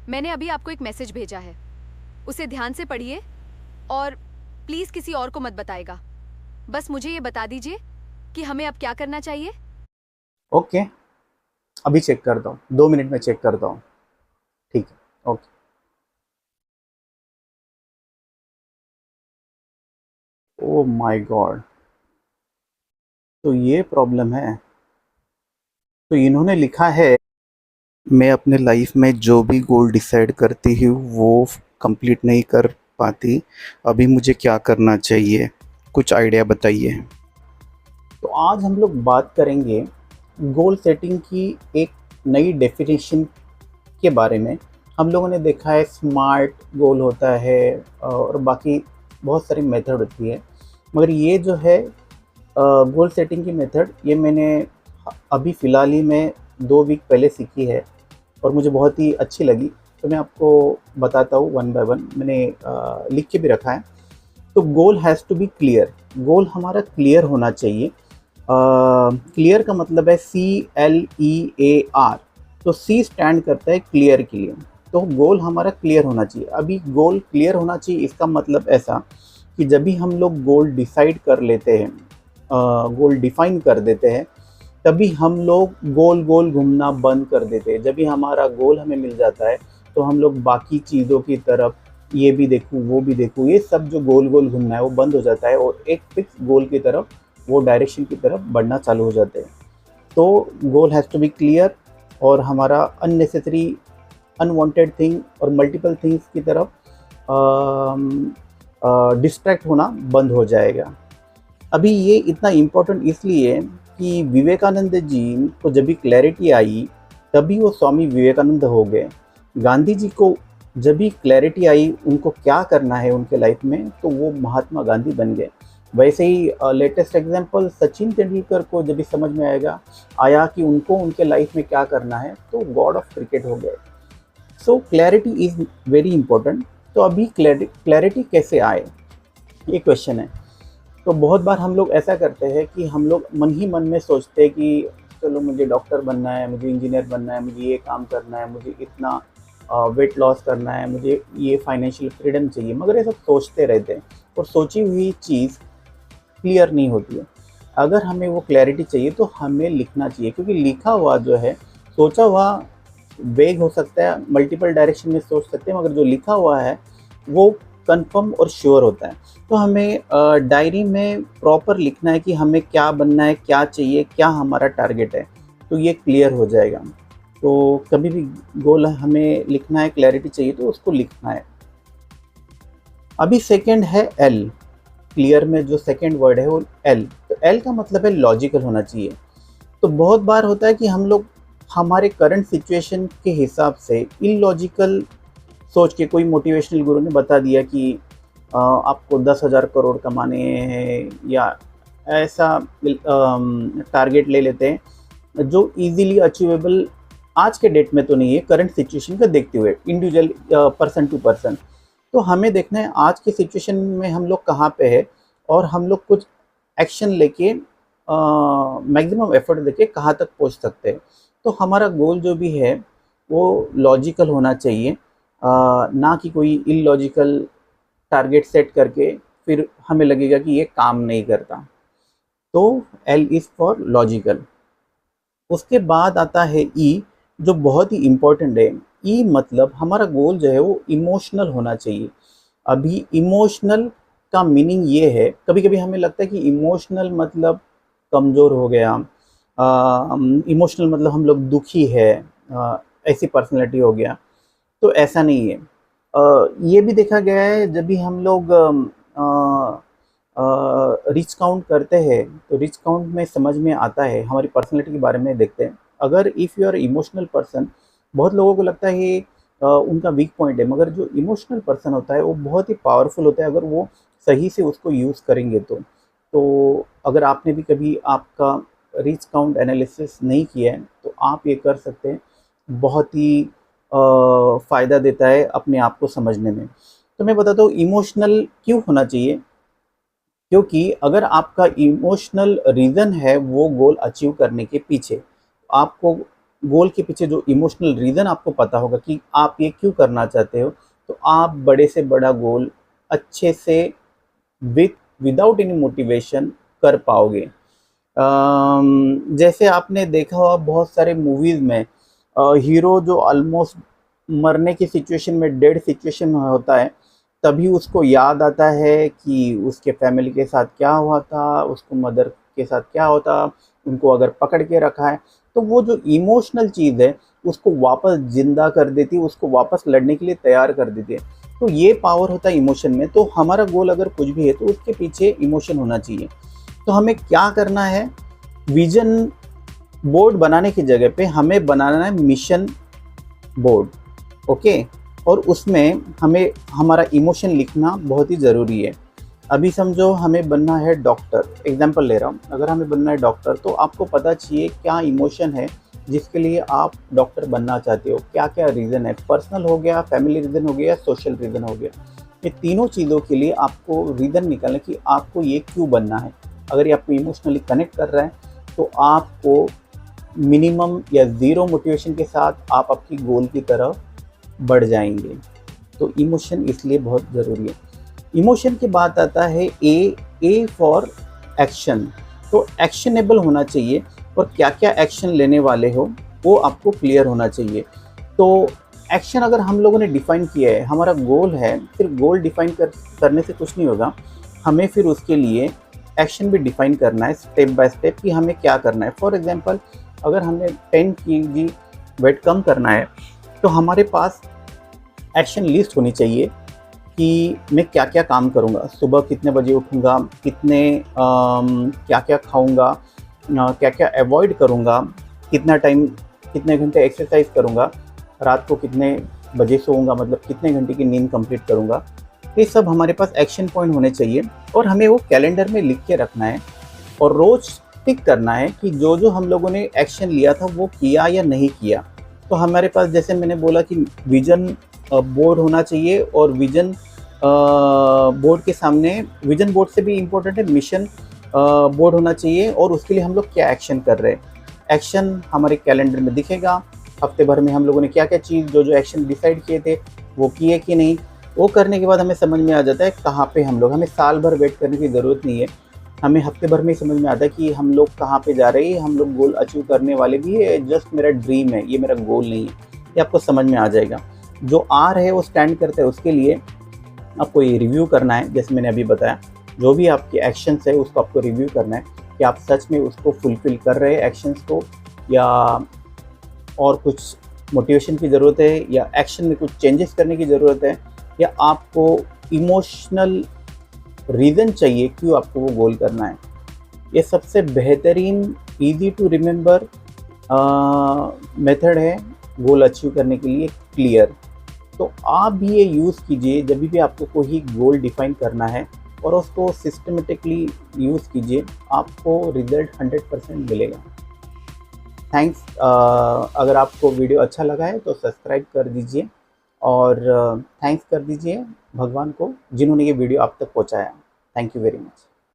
मैंने अभी आपको एक मैसेज भेजा है, उसे ध्यान से पढ़िए और प्लीज किसी और को मत बताइएगा। बस मुझे ये बता दीजिए कि हमें अब क्या करना चाहिए। ओके, अभी चेक करता हूँ, 2 मिनट में चेक करता हूँ। ठीक है, ओके। ओ माय गॉड, तो ये प्रॉब्लम है। तो इन्होंने लिखा है, मैं अपने लाइफ में जो भी गोल डिसाइड करती हूँ वो कंप्लीट नहीं कर पाती। अभी मुझे क्या करना चाहिए, कुछ आइडिया बताइए। तो आज हम लोग बात करेंगे गोल सेटिंग की एक नई डेफिनेशन के बारे में। हम लोगों ने देखा है स्मार्ट गोल होता है और बाकी बहुत सारी मेथड होती है, मगर ये जो है गोल सेटिंग की मेथड, ये मैंने अभी फ़िलहाल ही में 2 वीक पहले सीखी है और मुझे बहुत ही अच्छी लगी। तो मैं आपको बताता हूँ वन बाय वन, मैंने लिख के भी रखा है। तो गोल हैज़ टू बी क्लियर, गोल हमारा क्लियर होना चाहिए। क्लियर का मतलब है CLEAR। तो सी स्टैंड करता है क्लियर के लिए। तो गोल हमारा क्लियर होना चाहिए। अभी गोल क्लियर होना चाहिए, इसका मतलब ऐसा कि जब भी हम लोग गोल डिसाइड कर लेते हैं, गोल डिफाइन कर देते हैं, तभी हम लोग गोल गोल घूमना बंद कर देते हैं। जब भी हमारा गोल हमें मिल जाता है तो हम लोग बाकी चीज़ों की तरफ, ये भी देखूँ वो भी देखूँ, ये सब जो गोल गोल घूमना है वो बंद हो जाता है और एक फिक्स गोल की तरफ, वो डायरेक्शन की तरफ बढ़ना चालू हो जाते हैं। तो गोल हैज़ टू बी क्लियर और हमारा अननेसेसरी अनवांटेड थिंग और मल्टीपल थिंग्स की तरफ डिस्ट्रैक्ट होना बंद हो जाएगा। अभी ये इतना इम्पोर्टेंट इसलिए कि विवेकानंद जी को जब भी क्लैरिटी आई, तभी वो स्वामी विवेकानंद हो गए। गांधी जी को जब भी क्लैरिटी आई उनको क्या करना है उनके लाइफ में, तो वो महात्मा गांधी बन गए। वैसे ही लेटेस्ट एग्जांपल सचिन तेंदुलकर को जब भी समझ में आया कि उनको उनके लाइफ में क्या करना है, तो गॉड ऑफ क्रिकेट हो गए। सो क्लैरिटी इज़ वेरी इंपॉर्टेंट। तो अभी क्लैरिटी कैसे आए, ये क्वेश्चन है। तो बहुत बार हम लोग ऐसा करते हैं कि हम लोग मन ही मन में सोचते हैं कि चलो मुझे डॉक्टर बनना है, मुझे इंजीनियर बनना है, मुझे ये काम करना है, मुझे इतना वेट लॉस करना है, मुझे ये फाइनेंशियल फ्रीडम चाहिए, मगर ये सब सोचते रहते हैं और सोची हुई चीज़ क्लियर नहीं होती है। अगर हमें वो क्लैरिटी चाहिए तो हमें लिखना चाहिए, क्योंकि लिखा हुआ जो है, सोचा हुआ वेग हो सकता है, मल्टीपल डायरेक्शन में सोच सकते हैं, मगर जो लिखा हुआ है वो कंफर्म और श्योर होता है। तो हमें डायरी में प्रॉपर लिखना है कि हमें क्या बनना है, क्या चाहिए, क्या हमारा टारगेट है, तो ये क्लियर हो जाएगा। तो कभी भी गोल हमें लिखना है, क्लैरिटी चाहिए तो उसको लिखना है। अभी सेकंड है एल, क्लियर में जो सेकंड वर्ड है वो एल। तो एल का मतलब है लॉजिकल होना चाहिए। तो बहुत बार होता है कि हम लोग हमारे करंट सिचुएशन के हिसाब से इलॉजिकल सोच के, कोई मोटिवेशनल गुरु ने बता दिया कि आपको 10,000 करोड़ कमाने हैं, या ऐसा टारगेट ले लेते हैं जो इजीली अचीवेबल आज के डेट में तो नहीं है, करंट सिचुएशन का देखते हुए, इंडिविजुअल पर्सन टू पर्सन। तो हमें देखना है आज की सिचुएशन में हम लोग कहाँ पे है और हम लोग कुछ एक्शन लेके मैक्सिमम एफर्ट देके कहाँ तक पहुँच सकते हैं। तो हमारा गोल जो भी है वो लॉजिकल होना चाहिए, ना कि कोई इलॉजिकल टारगेट सेट करके फिर हमें लगेगा कि ये काम नहीं करता। तो एल इज़ फॉर लॉजिकल। उसके बाद आता है ई, जो बहुत ही इम्पोर्टेंट है। ई मतलब हमारा गोल जो है वो इमोशनल होना चाहिए। अभी इमोशनल का मीनिंग ये है, कभी कभी हमें लगता है कि इमोशनल मतलब कमज़ोर हो गया, इमोशनल मतलब हम लोग दुखी है, ऐसी पर्सनैलिटी हो गया। तो ऐसा नहीं है। ये भी देखा गया है, जब भी हम लोग रिच काउंट करते हैं तो रिच काउंट में समझ में आता है, हमारी पर्सनैलिटी के बारे में देखते हैं। अगर if you are emotional person, बहुत लोगों को लगता है ये उनका वीक पॉइंट है, मगर जो इमोशनल पर्सन होता है वो बहुत ही पावरफुल होता है अगर वो सही से उसको यूज़ करेंगे तो अगर आपने भी कभी आपका रिच काउंट एनालिसिस नहीं किया है तो आप ये कर सकते हैं। बहुत ही फ़ायदा देता है अपने आप को समझने में। तो मैं बताता हूँ इमोशनल क्यों होना चाहिए। क्योंकि अगर आपका इमोशनल रीज़न है वो गोल अचीव करने के पीछे, आपको गोल के पीछे जो इमोशनल रीज़न आपको पता होगा कि आप ये क्यों करना चाहते हो, तो आप बड़े से बड़ा गोल अच्छे से विदाउट एनी मोटिवेशन कर पाओगे। जैसे आपने देखा होगा बहुत सारे मूवीज़ में हीरो जो ऑलमोस्ट मरने की सिचुएशन में, डेड सिचुएशन में होता है, तभी उसको याद आता है कि उसके फैमिली के साथ क्या हुआ था, उसको मदर के साथ क्या होता, उनको अगर पकड़ के रखा है, तो वो जो इमोशनल चीज़ है उसको वापस ज़िंदा कर देती है, उसको वापस लड़ने के लिए तैयार कर देती है। तो ये पावर होता है इमोशन में। तो हमारा गोल अगर कुछ भी है तो उसके पीछे इमोशन होना चाहिए। तो हमें क्या करना है, विजन बोर्ड बनाने की जगह पे हमें बनाना है मिशन बोर्ड, ओके। और उसमें हमें हमारा इमोशन लिखना बहुत ही ज़रूरी है। अभी समझो हमें बनना है डॉक्टर, एग्जांपल ले रहा हूँ, अगर हमें बनना है डॉक्टर तो आपको पता चाहिए क्या इमोशन है जिसके लिए आप डॉक्टर बनना चाहते हो, क्या क्या रीज़न है, पर्सनल हो गया, फैमिली रीज़न हो गया, सोशल रीज़न हो गया। ये तीनों चीज़ों के लिए आपको रीज़न निकालना कि आपको ये क्यों बनना है। अगर ये आपको इमोशनली कनेक्ट कर रहा है तो आपको मिनिमम या ज़ीरो मोटिवेशन के साथ आप आपकी गोल की तरफ बढ़ जाएंगे। तो इमोशन इसलिए बहुत ज़रूरी है। इमोशन के बाद आता है ए फॉर एक्शन। तो एक्शनेबल होना चाहिए और क्या क्या एक्शन लेने वाले हो वो आपको क्लियर होना चाहिए। तो एक्शन अगर हम लोगों ने डिफ़ाइन किया है, हमारा गोल है, फिर गोल डिफ़ाइन करने से कुछ नहीं होगा, हमें फिर उसके लिए एक्शन भी डिफ़ाइन करना है स्टेप बाय स्टेप कि हमें क्या करना है। फॉर एग्जांपल अगर हमें 10 kg वेट कम करना है तो हमारे पास एक्शन लिस्ट होनी चाहिए कि मैं क्या क्या काम करूँगा, सुबह कितने बजे उठूँगा, क्या क्या खाऊँगा, क्या क्या अवॉइड करूँगा, कितना टाइम, कितने घंटे एक्सरसाइज करूँगा, रात को कितने बजे सोऊंगा, मतलब कितने घंटे की नींद कंप्लीट करूँगा। ये सब हमारे पास एक्शन पॉइंट होने चाहिए और हमें वो कैलेंडर में लिख के रखना है और रोज़ टिक करना है कि जो जो हम लोगों ने एक्शन लिया था वो किया या नहीं किया। तो हमारे पास जैसे मैंने बोला कि विजन बोर्ड होना चाहिए और विजन बोर्ड के सामने, विजन बोर्ड से भी इम्पोर्टेंट है मिशन बोर्ड होना चाहिए और उसके लिए हम लोग क्या एक्शन कर रहे हैं। एक्शन हमारे कैलेंडर में दिखेगा, हफ्ते भर में हम लोगों ने क्या क्या चीज़, जो जो एक्शन डिसाइड किए थे वो किए कि नहीं। वो करने के बाद हमें समझ में आ जाता है कहाँ पे हम लोग, हमें साल भर वेट करने की ज़रूरत नहीं है, हमें हफ्ते भर में ही समझ में आता है कि हम लोग कहाँ पे जा रहे हैं, हम लोग गोल अचीव करने वाले भी है, जस्ट मेरा ड्रीम है, ये मेरा गोल नहीं है। ये आपको समझ में आ जाएगा। जो आर है वो स्टैंड करता है, उसके लिए आपको ये रिव्यू करना है। जैसे मैंने अभी बताया, जो भी आपके एक्शंस है उसको आपको रिव्यू करना है कि आप सच में उसको फुलफिल कर रहे हैं एक्शंस को, या और कुछ मोटिवेशन की ज़रूरत है, या एक्शन में कुछ चेंजेस करने की ज़रूरत है, या आपको इमोशनल रीज़न चाहिए क्यों आपको वो गोल करना है। ये सबसे बेहतरीन ईजी टू रिमेंबर मेथड है गोल अचीव करने के लिए, क्लियर। तो आप भी ये यूज़ कीजिए जब भी आपको कोई गोल डिफाइन करना है और उसको सिस्टमेटिकली यूज़ कीजिए, आपको रिजल्ट 100% मिलेगा। थैंक्स। अगर आपको वीडियो अच्छा लगा है तो सब्सक्राइब कर दीजिए और थैंक्स कर दीजिए भगवान को जिन्होंने ये वीडियो आप तक पहुंचाया। Thank you very much.